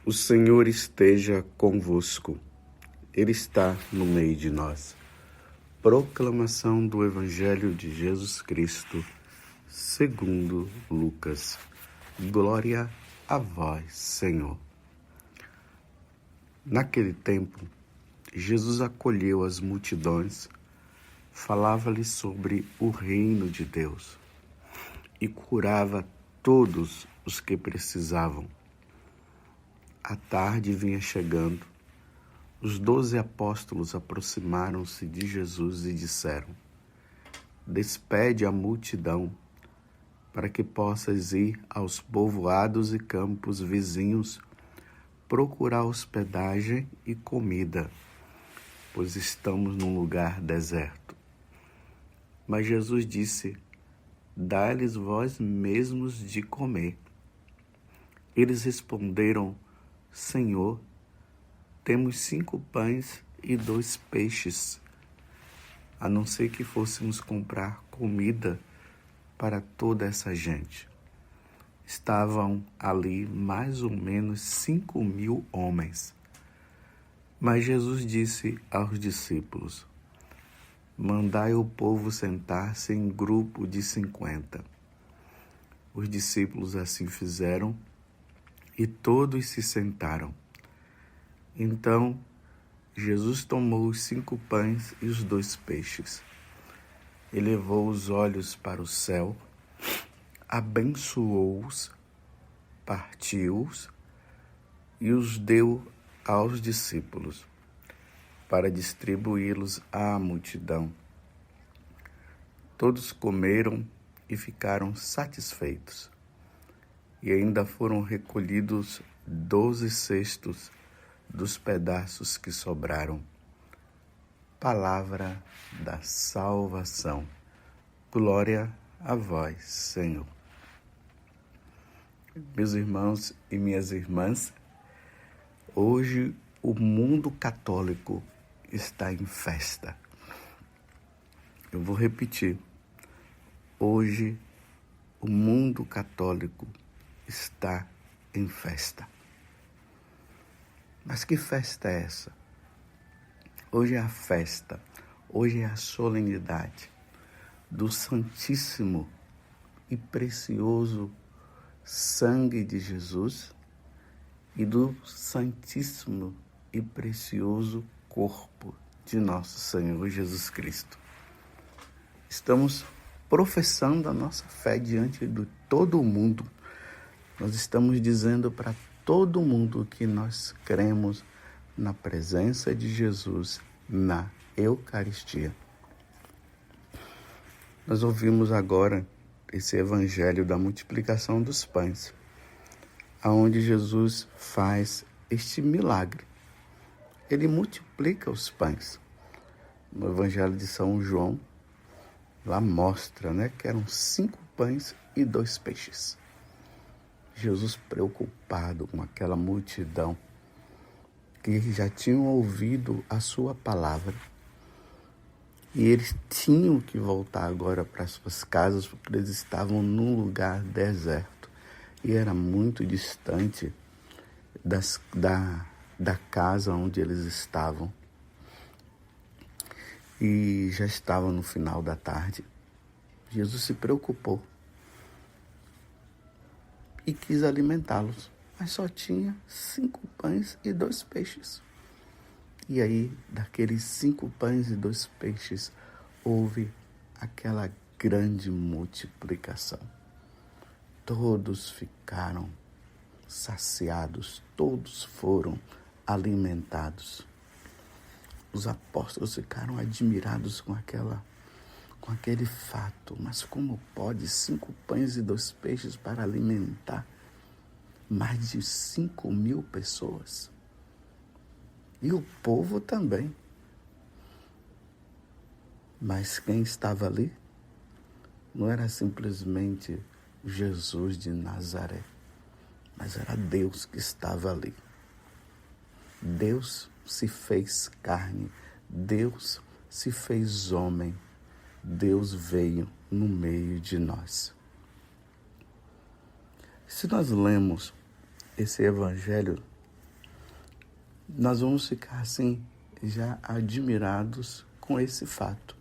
O Senhor esteja convosco, Ele está no meio de nós. Proclamação do Evangelho de Jesus Cristo, segundo Lucas. Glória a vós, Senhor. Naquele tempo, Jesus acolheu as multidões, falava-lhes sobre o reino de Deus e curava todos os que precisavam. A tarde vinha chegando. Os 12 apóstolos aproximaram-se de Jesus e disseram: Despede a multidão, para que possas ir aos povoados e campos vizinhos, procurar hospedagem e comida, pois estamos num lugar deserto. Mas Jesus disse: Dá-lhes vós mesmos de comer. Eles responderam: Senhor, temos 5 pães e 2 peixes, a não ser que fôssemos comprar comida para toda essa gente. Estavam ali mais ou menos 5.000 homens. Mas Jesus disse aos discípulos: Mandai o povo sentar-se em grupo de 50. Os discípulos assim fizeram e todos se sentaram. Então, Jesus tomou os 5 pães e os 2 peixes. Elevou os olhos para o céu, abençoou-os, partiu-os e os deu aos discípulos, para distribuí-los à multidão. Todos comeram e ficaram satisfeitos. E ainda foram recolhidos 12 cestos dos pedaços que sobraram. Palavra da salvação. Glória a vós, Senhor. Meus irmãos e minhas irmãs, hoje o mundo católico está em festa. Eu vou repetir. Hoje o mundo católico está em festa. Mas que festa é essa? Hoje é a festa, hoje é a solenidade do Santíssimo e Precioso Sangue de Jesus e do Santíssimo e Precioso Corpo de nosso Senhor Jesus Cristo. Estamos professando a nossa fé diante de todo o mundo. Nós estamos dizendo para todo mundo que nós cremos na presença de Jesus na Eucaristia. Nós ouvimos agora esse evangelho da multiplicação dos pães, aonde Jesus faz este milagre. Ele multiplica os pães. No evangelho de São João, lá mostra, que eram 5 pães e 2 peixes. Jesus preocupado com aquela multidão que já tinham ouvido a sua palavra. E eles tinham que voltar agora para as suas casas, porque eles estavam num lugar deserto. E era muito distante da casa onde eles estavam. E já estava no final da tarde. Jesus se preocupou e quis alimentá-los, mas só tinha 5 pães e 2 peixes. E aí, daqueles 5 pães e 2 peixes, houve aquela grande multiplicação. Todos ficaram saciados, todos foram alimentados. Os apóstolos ficaram admirados com aquele fato. Mas como pode 5 pães e 2 peixes para alimentar mais de 5.000 pessoas? E o povo também. Mas quem estava ali não era simplesmente Jesus de Nazaré, mas era Deus que estava ali. Deus se fez carne, Deus se fez homem, Deus veio no meio de nós. Se nós lemos esse evangelho nós vamos ficar assim, já admirados com esse fato.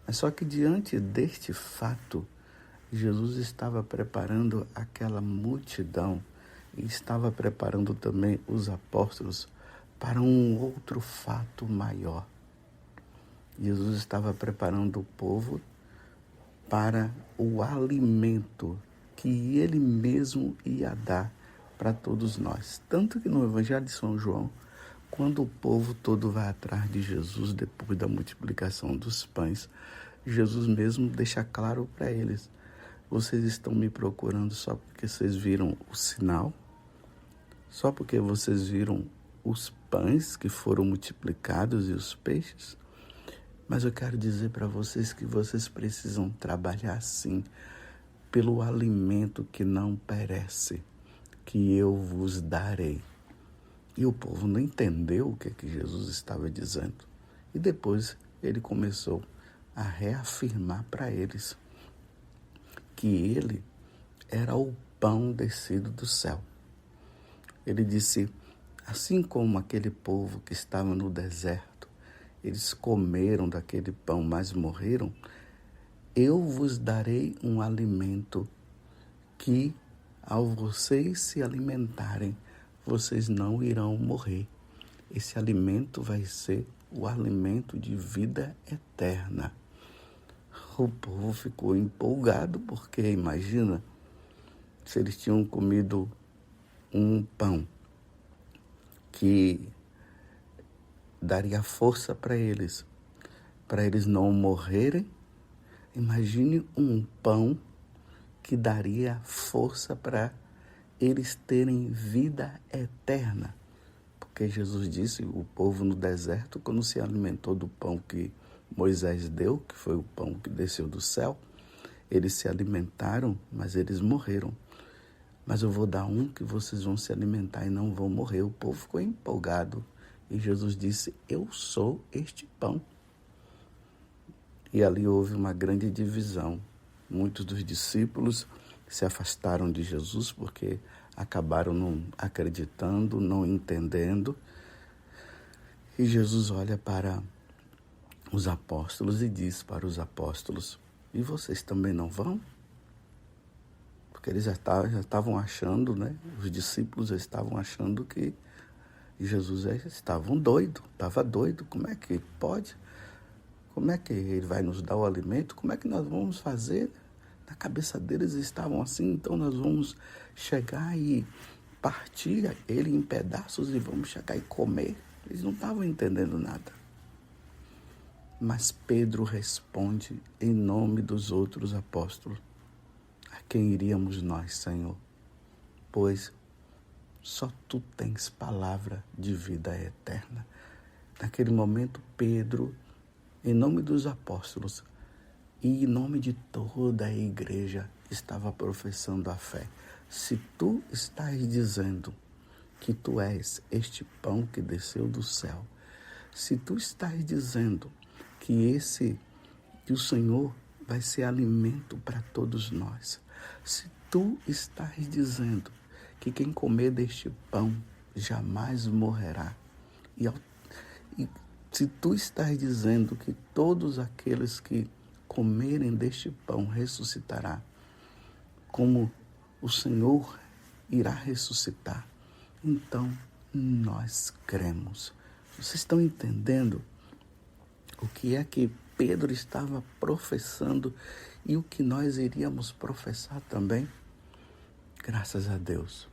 Mas só que diante deste fato, Jesus estava preparando aquela multidão e estava preparando também os apóstolos para um outro fato maior. Jesus estava preparando o povo para o alimento que ele mesmo ia dar para todos nós. Tanto que no Evangelho de São João, quando o povo todo vai atrás de Jesus depois da multiplicação dos pães, Jesus mesmo deixa claro para eles: vocês estão me procurando só porque vocês viram o sinal? Só porque vocês viram os pães que foram multiplicados e os peixes? Mas eu quero dizer para vocês que vocês precisam trabalhar sim pelo alimento que não perece, que eu vos darei. E o povo não entendeu o que Jesus estava dizendo. E depois ele começou a reafirmar para eles que ele era o pão descido do céu. Ele disse: assim como aquele povo que estava no deserto, eles comeram daquele pão, mas morreram, eu vos darei um alimento que, ao vocês se alimentarem, vocês não irão morrer. Esse alimento vai ser o alimento de vida eterna. O povo ficou empolgado, porque imagina se eles tinham comido um pão que daria força para eles não morrerem. Imagine um pão que daria força para eles terem vida eterna. Porque Jesus disse, o povo no deserto, quando se alimentou do pão que Moisés deu, que foi o pão que desceu do céu, eles se alimentaram, mas eles morreram. Mas eu vou dar um que vocês vão se alimentar e não vão morrer. O povo ficou empolgado. E Jesus disse: eu sou este pão. E ali houve uma grande divisão. Muitos dos discípulos se afastaram de Jesus porque acabaram não acreditando, não entendendo. E Jesus olha para os apóstolos e diz para os apóstolos: e vocês também não vão? Porque eles já estavam achando, né? Os discípulos já estavam achando que Jesus estava doido. Como é que pode? Como é que ele vai nos dar o alimento? Como é que nós vamos fazer? Na cabeça deles estavam assim, então nós vamos chegar e partir ele em pedaços e vamos chegar e comer. Eles não estavam entendendo nada. Mas Pedro responde em nome dos outros apóstolos: a quem iríamos nós, Senhor? Pois só tu tens palavra de vida eterna. Naquele momento, Pedro, em nome dos apóstolos e em nome de toda a igreja, estava professando a fé. Se tu estás dizendo que tu és este pão que desceu do céu, se tu estás dizendo que o Senhor vai ser alimento para todos nós, se tu estás dizendo que quem comer deste pão jamais morrerá, e se tu estás dizendo que todos aqueles que comerem deste pão ressuscitará, como o Senhor irá ressuscitar, então nós cremos. Vocês estão entendendo o que é que Pedro estava professando e o que nós iríamos professar também? Graças a Deus,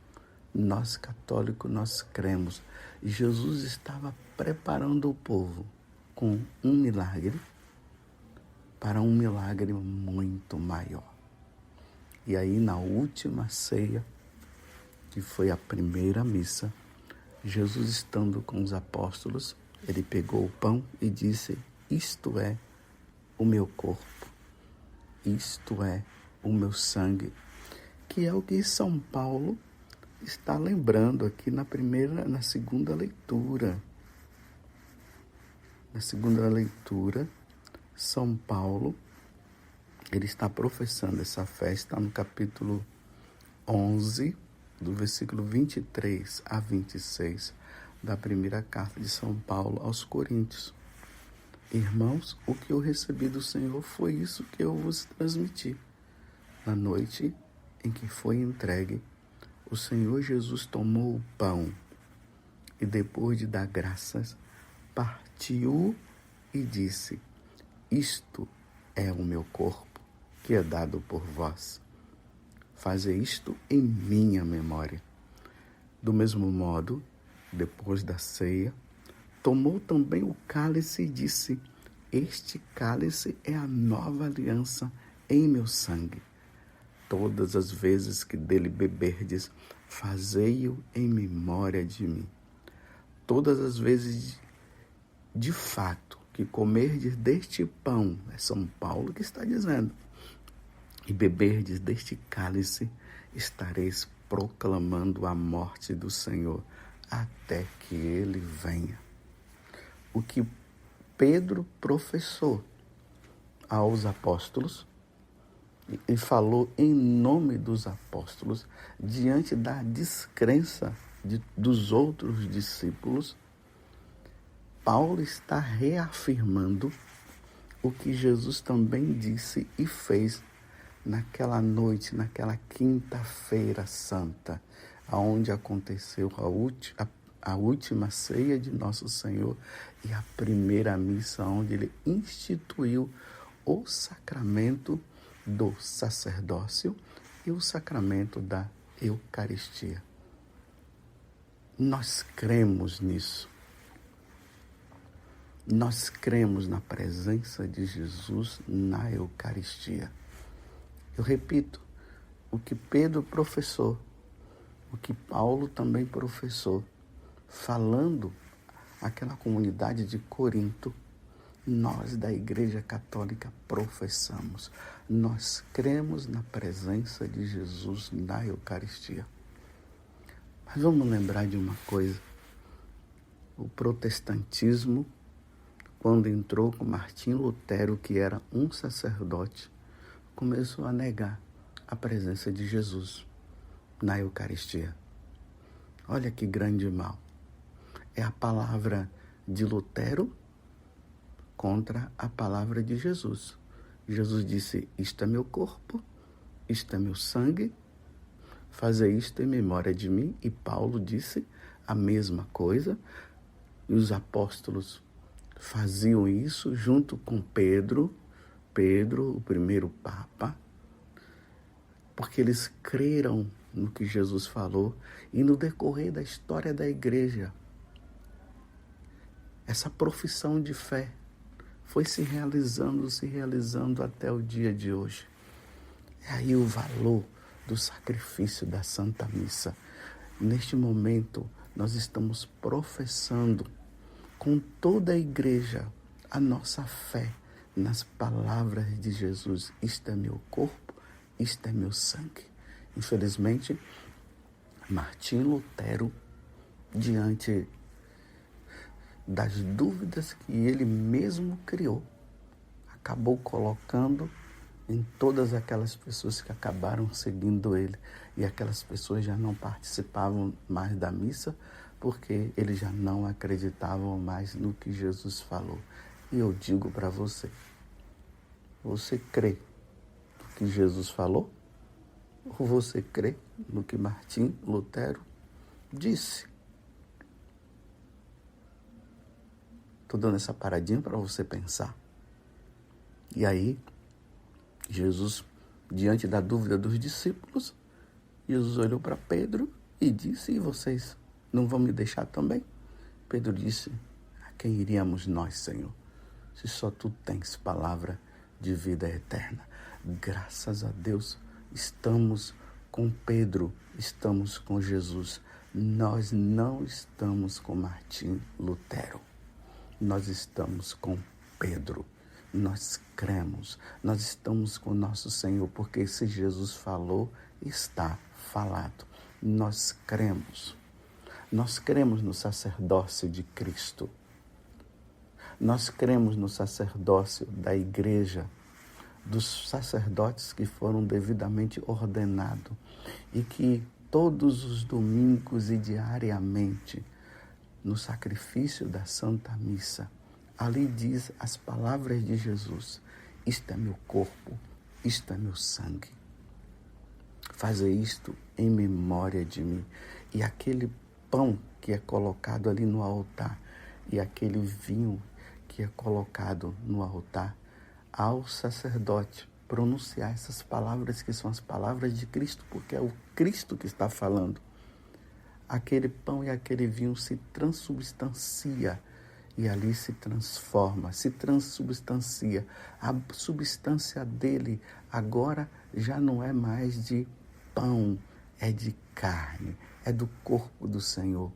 nós católicos, nós cremos. Jesus estava preparando o povo com um milagre para um milagre muito maior. E aí, na última ceia, que foi a primeira missa, Jesus, estando com os apóstolos, ele pegou o pão e disse: isto é o meu corpo, isto é o meu sangue, que é o que São Paulo está lembrando aqui na segunda leitura. Na segunda leitura, São Paulo, ele está professando essa fé, está no capítulo 11, do versículo 23 a 26. da primeira carta de São Paulo aos Coríntios. Irmãos, o que eu recebi do Senhor foi isso que eu vos transmiti. Na noite em que foi entregue, o Senhor Jesus tomou o pão e, depois de dar graças, partiu e disse: isto é o meu corpo, que é dado por vós. Fazei isto em minha memória. Do mesmo modo, depois da ceia, tomou também o cálice e disse: este cálice é a nova aliança em meu sangue. Todas as vezes que dele beberdes, fazei-o em memória de mim. Todas as vezes, de fato, que comerdes deste pão, é São Paulo que está dizendo, e beberdes deste cálice, estareis proclamando a morte do Senhor até que ele venha. O que Pedro professou aos apóstolos e falou em nome dos apóstolos diante da descrença dos outros discípulos, Paulo está reafirmando o que Jesus também disse e fez naquela noite, naquela quinta-feira santa, onde aconteceu a última ceia de Nosso Senhor e a primeira missa, onde ele instituiu o sacramento do sacerdócio e o sacramento da Eucaristia. Nós cremos nisso. Nós cremos na presença de Jesus na Eucaristia. Eu repito, o que Pedro professou, o que Paulo também professou, falando àquela comunidade de Corinto, nós da Igreja Católica professamos. Nós cremos na presença de Jesus na Eucaristia. Mas vamos lembrar de uma coisa. O protestantismo, quando entrou com Martinho Lutero, que era um sacerdote, começou a negar a presença de Jesus na Eucaristia. Olha que grande mal. É a palavra de Lutero contra a palavra de Jesus. Jesus disse: isto é meu corpo, isto é meu sangue, fazei isto em memória de mim. E Paulo disse a mesma coisa. E os apóstolos faziam isso junto com Pedro, o primeiro Papa, porque eles creram no que Jesus falou. E no decorrer da história da igreja, essa profissão de fé foi se realizando até o dia de hoje. É aí o valor do sacrifício da Santa Missa. Neste momento, nós estamos professando com toda a igreja a nossa fé nas palavras de Jesus. Isto é meu corpo, isto é meu sangue. Infelizmente, Martinho Lutero, diante das dúvidas que ele mesmo criou, acabou colocando em todas aquelas pessoas que acabaram seguindo ele. E aquelas pessoas já não participavam mais da missa, porque eles já não acreditavam mais no que Jesus falou. E eu digo para você, você crê no que Jesus falou? Ou você crê no que Martinho Lutero disse? Estou dando essa paradinha para você pensar. E aí, Jesus, diante da dúvida dos discípulos, Jesus olhou para Pedro e disse: e vocês não vão me deixar também? Pedro disse: a quem iríamos nós, Senhor, se só tu tens palavra de vida eterna? Graças a Deus, estamos com Pedro, estamos com Jesus. Nós não estamos com Martinho Lutero. Nós estamos com Pedro. Nós cremos, nós estamos com nosso Senhor, porque se Jesus falou, está falado. Nós cremos no sacerdócio de Cristo. Nós cremos no sacerdócio da igreja, dos sacerdotes que foram devidamente ordenados e que todos os domingos e diariamente no sacrifício da Santa Missa, ali diz as palavras de Jesus: isto é meu corpo, isto é meu sangue. Fazer isto em memória de mim. E aquele pão que é colocado ali no altar e aquele vinho que é colocado no altar, ao sacerdote pronunciar essas palavras que são as palavras de Cristo, porque é o Cristo que está falando. Aquele pão e aquele vinho se transubstancia e ali se transforma, se transubstancia. A substância dele agora já não é mais de pão, é de carne, é do corpo do Senhor.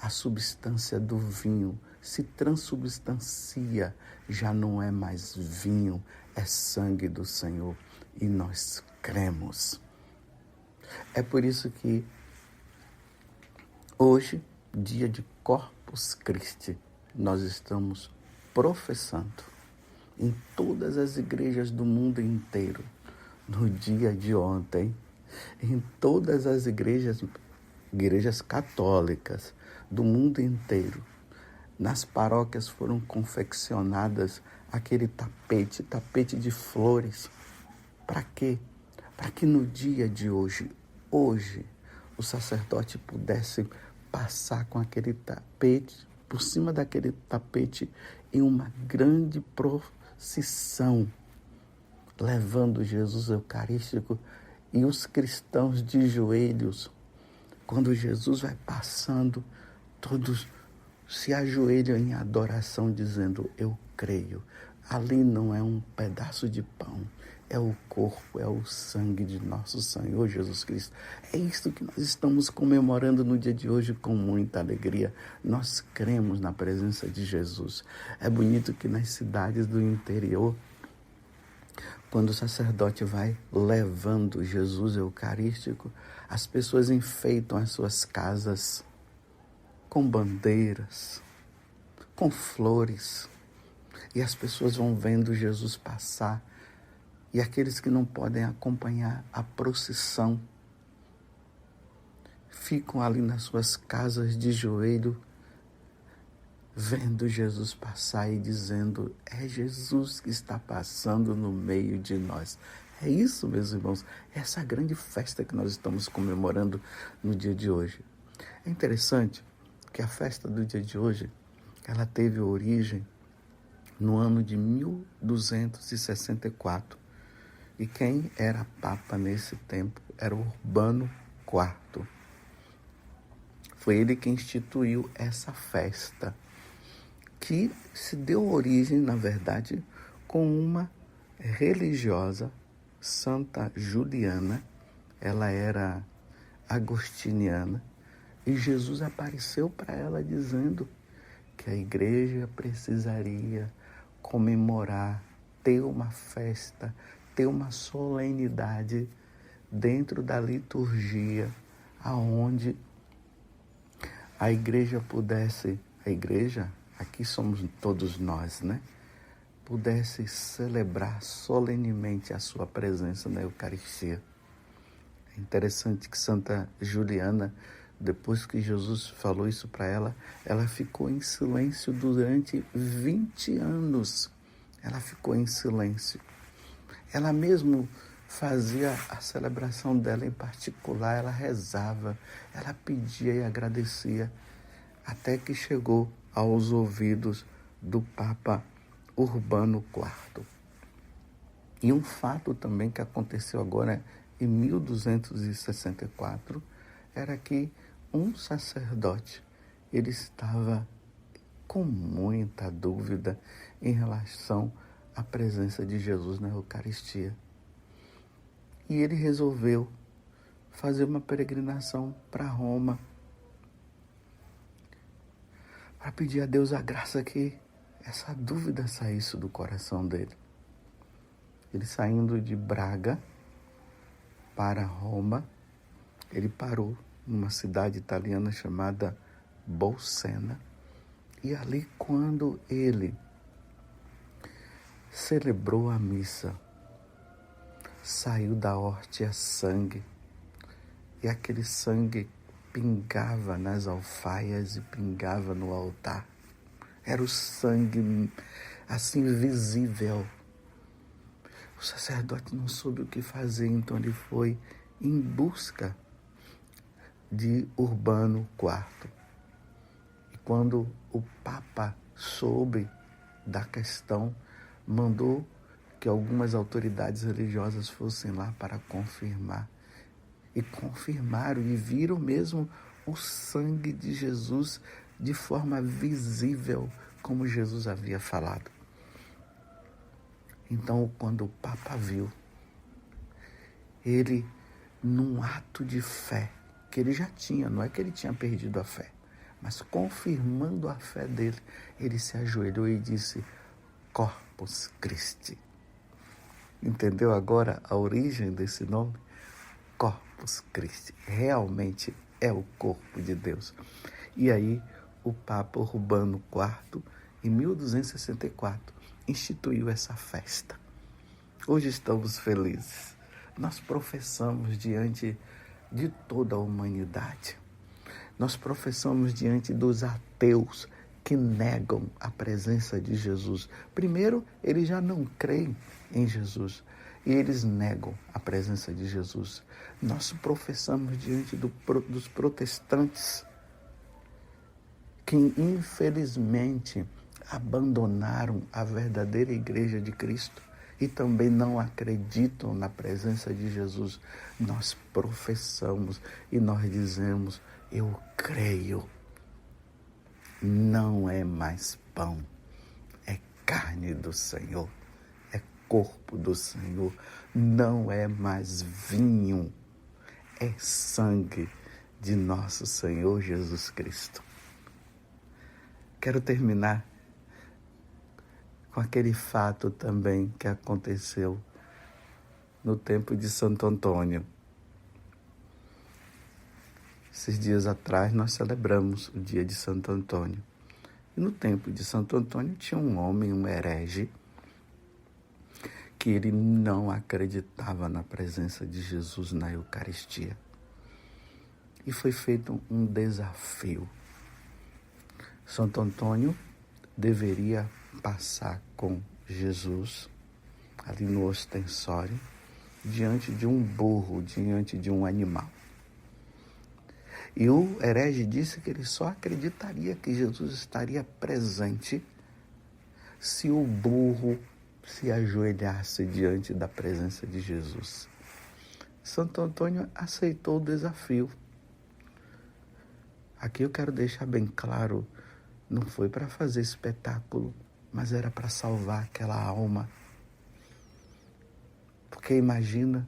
A substância do vinho se transubstancia, já não é mais vinho, é sangue do Senhor. E nós cremos. É por isso que hoje, dia de Corpus Christi, nós estamos professando em todas as igrejas do mundo inteiro, no dia de ontem, em todas as igrejas católicas do mundo inteiro, nas paróquias foram confeccionadas aquele tapete de flores. Para quê? Para que no dia de hoje, o sacerdote pudesse passar com aquele tapete, por cima daquele tapete, em uma grande procissão, levando Jesus Eucarístico e os cristãos de joelhos. Quando Jesus vai passando, todos se ajoelham em adoração, dizendo: eu creio. Ali não é um pedaço de pão, é o corpo, é o sangue de nosso Senhor Jesus Cristo. É isso que nós estamos comemorando no dia de hoje com muita alegria. Nós cremos na presença de Jesus. É bonito que nas cidades do interior, quando o sacerdote vai levando Jesus Eucarístico, as pessoas enfeitam as suas casas com bandeiras, com flores, e as pessoas vão vendo Jesus passar, e aqueles que não podem acompanhar a procissão ficam ali nas suas casas de joelho, vendo Jesus passar e dizendo: é Jesus que está passando no meio de nós. É isso, meus irmãos, essa grande festa que nós estamos comemorando no dia de hoje. É interessante que a festa do dia de hoje, ela teve origem no ano de 1264. E quem era papa nesse tempo era Urbano IV. Foi ele que instituiu essa festa, que se deu origem, na verdade, com uma religiosa, Santa Juliana. Ela era agostiniana, e Jesus apareceu para ela dizendo que a igreja precisaria comemorar, ter uma festa, ter uma solenidade dentro da liturgia, aonde a igreja pudesse, aqui somos todos nós, né? Pudesse celebrar solenemente a sua presença na Eucaristia. É interessante que Santa Juliana, depois que Jesus falou isso para ela, ela ficou em silêncio durante 20 anos. Ela ficou em silêncio. Ela mesmo fazia a celebração dela em particular, ela rezava, ela pedia e agradecia, até que chegou aos ouvidos do Papa Urbano IV. E um fato também que aconteceu agora em 1264, era que um sacerdote, ele estava com muita dúvida em relação à presença de Jesus na Eucaristia. E ele resolveu fazer uma peregrinação para Roma, para pedir a Deus a graça que essa dúvida saísse do coração dele. Ele, saindo de Braga para Roma, ele parou numa cidade italiana chamada Bolsena. E ali, quando ele celebrou a missa, saiu da hóstia sangue, e aquele sangue pingava nas alfaias e pingava no altar. Era o sangue assim visível. O sacerdote não soube o que fazer, então ele foi em busca de Urbano IV. E quando o Papa soube da questão, mandou que algumas autoridades religiosas fossem lá para confirmar. E confirmaram e viram mesmo o sangue de Jesus de forma visível, como Jesus havia falado. Então, quando o Papa viu, ele, num ato de fé, que ele já tinha, não é que ele tinha perdido a fé, mas confirmando a fé dele, ele se ajoelhou e disse: Corpus Christi. Entendeu agora a origem desse nome? Corpus Christi. Realmente é o corpo de Deus. E aí, o Papa Urbano IV, em 1264, instituiu essa festa. Hoje estamos felizes. Nós professamos diante de toda a humanidade. Nós professamos diante dos ateus que negam a presença de Jesus. Primeiro, eles já não creem em Jesus e eles negam a presença de Jesus. Nós professamos diante dos protestantes que, infelizmente, abandonaram a verdadeira igreja de Cristo e também não acreditam na presença de Jesus. Nós professamos e nós dizemos: eu creio. Não é mais pão, é carne do Senhor, é corpo do Senhor. Não é mais vinho, é sangue de nosso Senhor Jesus Cristo. Quero terminar com aquele fato também que aconteceu no tempo de Santo Antônio. Esses dias atrás nós celebramos o dia de Santo Antônio. E no tempo de Santo Antônio tinha um homem, um herege, que ele não acreditava na presença de Jesus na Eucaristia. E foi feito um desafio. Santo Antônio deveria passar com Jesus ali no ostensório, diante de um burro, diante de um animal. E o herege disse que ele só acreditaria que Jesus estaria presente se o burro se ajoelhasse diante da presença de Jesus. Santo Antônio aceitou o desafio. Aqui eu quero deixar bem claro, não foi para fazer espetáculo, mas era para salvar aquela alma. Porque imagina,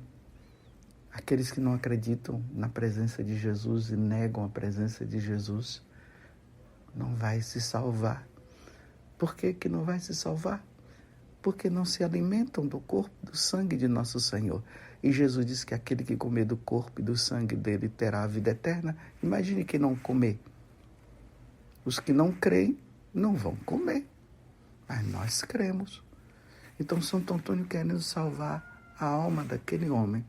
aqueles que não acreditam na presença de Jesus e negam a presença de Jesus, não vai se salvar. Por que que não vai se salvar? Porque não se alimentam do corpo, do sangue de nosso Senhor. E Jesus disse que aquele que comer do corpo e do sangue dele terá a vida eterna. Imagine quem não comer. Os que não creem não vão comer, mas nós cremos. Então Santo Antônio, querendo salvar a alma daquele homem,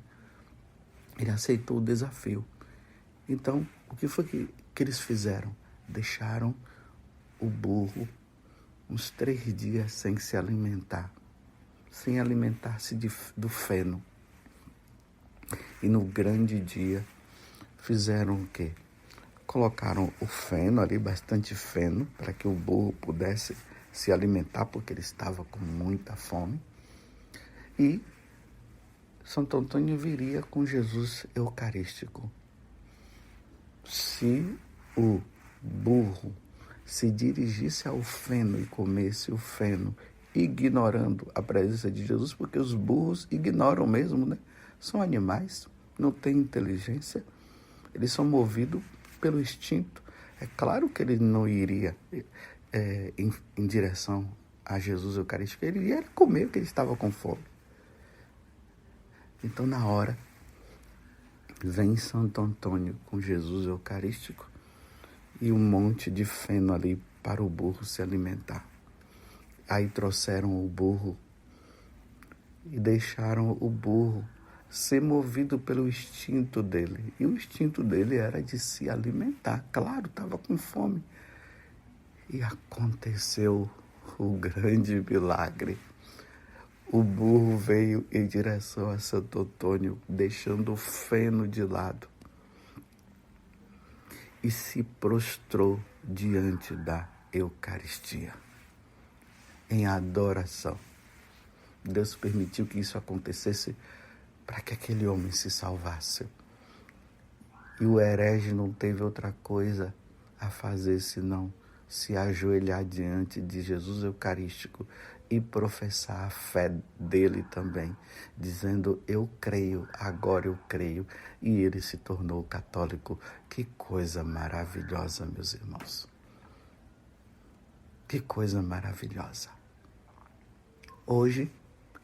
ele aceitou o desafio. Então, o que foi que eles fizeram? Deixaram o burro uns 3 dias sem se alimentar, sem alimentar-se do feno. E no grande dia, fizeram o quê? Colocaram o feno ali, bastante feno, para que o burro pudesse se alimentar, porque ele estava com muita fome. E Santo Antônio viria com Jesus eucarístico. Se o burro se dirigisse ao feno e comesse o feno, ignorando a presença de Jesus, porque os burros ignoram mesmo, né? São animais, não têm inteligência, eles são movidos pelo instinto. É claro que ele não iria em direção a Jesus eucarístico, ele ia comer porque ele estava com fome. Então, na hora, vem Santo Antônio com Jesus eucarístico e um monte de feno ali para o burro se alimentar. Aí trouxeram o burro e deixaram o burro ser movido pelo instinto dele. E o instinto dele era de se alimentar. Claro, estava com fome. E aconteceu o grande milagre. O burro veio em direção a Santo Antônio, deixando o feno de lado, e se prostrou diante da Eucaristia, em adoração. Deus permitiu que isso acontecesse para que aquele homem se salvasse. E o herege não teve outra coisa a fazer senão se ajoelhar diante de Jesus Eucarístico e professar a fé dele também, dizendo: eu creio, agora eu creio. E ele se tornou católico. Que coisa maravilhosa, meus irmãos. Que coisa maravilhosa. Hoje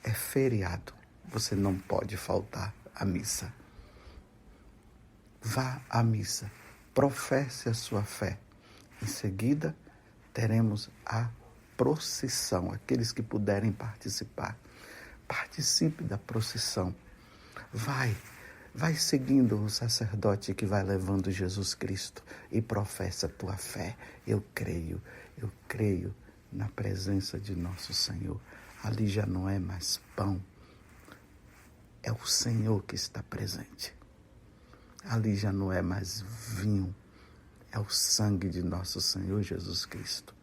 é feriado, você não pode faltar à missa. Vá à missa, professe a sua fé. Em seguida, teremos a procissão. Aqueles que puderem participar, participe da procissão. Vai seguindo o sacerdote que vai levando Jesus Cristo e professa a tua fé. Eu creio na presença de nosso Senhor. Ali já não é mais pão, é o Senhor que está presente. Ali já não é mais vinho, é o sangue de nosso Senhor Jesus Cristo,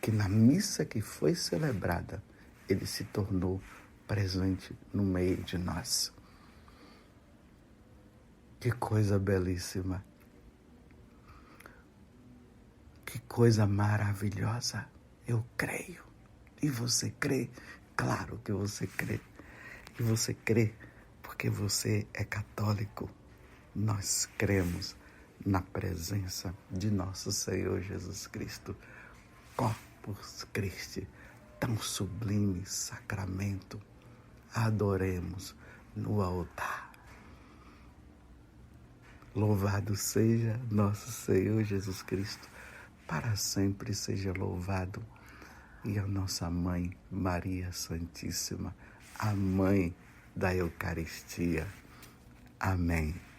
que na missa que foi celebrada, ele se tornou presente no meio de nós. Que coisa belíssima, que coisa maravilhosa. Eu creio. E você crê? Claro que você crê. E você crê porque você é católico. Nós cremos na presença de nosso Senhor Jesus Cristo. Corpus Christi, tão sublime sacramento. Adoremos no altar. Louvado seja nosso Senhor Jesus Cristo. Para sempre seja louvado. E a nossa Mãe Maria Santíssima, a Mãe da Eucaristia. Amém.